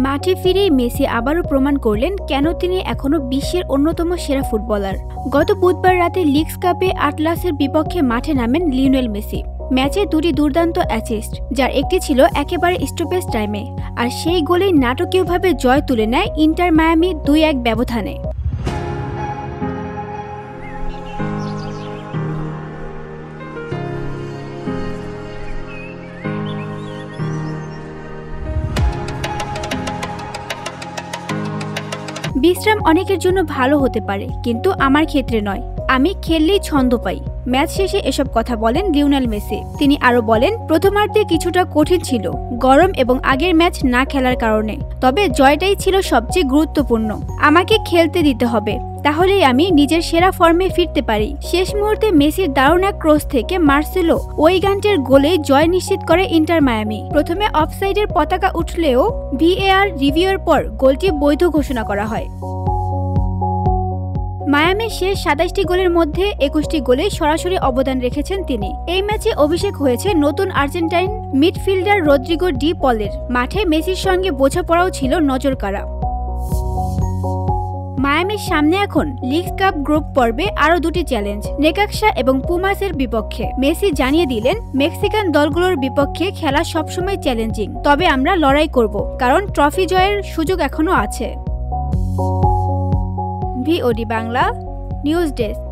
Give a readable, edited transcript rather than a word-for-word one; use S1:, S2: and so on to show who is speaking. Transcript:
S1: মাঠে ফিরেই মেসি আবারও প্রমাণ করলেন কেন তিনি এখনো বিশ্বের অন্যতম সেরা ফুটবলার। গত বুধবার রাতে লিগস কাপে আটলাসের বিপক্ষে মাঠে নামেন লিওনেল মেসি। ম্যাচে দুটি দুর্দান্ত অ্যাসিস্ট, যার একটি ছিল একেবারে স্টপেজ টাইমে, আর সেই গোলেই নাটকীয়ভাবে জয় তুলে নেয় ইন্টার মায়ামি 2-1 ব্যবধানে। বিশ্রাম অনেকের জন্য ভালো হতে পারে, কিন্তু আমার ক্ষেত্রে নয়। আমি খেললেই ছন্দ পাই। ম্যাচ শেষে এসব কথা বলেন লিওনেল মেসি। তিনি আরো বলেন, প্রথমার্ধে কিছুটা কঠিন ছিল, গরম এবং আগের ম্যাচ না খেলার কারণে। তবে জয়টাই ছিল সবচেয়ে গুরুত্বপূর্ণ। আমাকে খেলতে দিতে হবে, তাহলেই আমি নিজের সেরা ফর্মে ফিরতে পারি। শেষ মুহূর্তে মেসির দারুণ এক ক্রস থেকে মার্সেলো ওইগান্টের গোলে জয় নিশ্চিত করে ইন্টার মায়ামি। প্রথমে অফসাইডের পতাকা উঠলেও ভিএআর রিভিউয়ের পর গোলটি বৈধ ঘোষণা করা হয়। মায়ামির শেষ 27টি গোলের মধ্যে 21টি গোলে সরাসরি অবদান রেখেছেন তিনি। এই ম্যাচে অভিষেক হয়েছে নতুন আর্জেন্টাইন মিডফিল্ডার রদ্রিগো ডি পলের। মাঠে মেসির সঙ্গে বোঝাপড়াও ছিল নজরকাড়া। মায়ামির সামনে এখন লিগস কাপ গ্রুপ পর্বে আরও দুটি চ্যালেঞ্জ, নেকাক্সা এবং পুমাসের বিপক্ষে। মেসি জানিয়ে দিলেন, মেক্সিকান দলগুলোর বিপক্ষে খেলা সবসময় চ্যালেঞ্জিং, তবে আমরা লড়াই করব, কারণ ট্রফি জয়ের সুযোগ এখনো আছে। VOD Bangla news desk.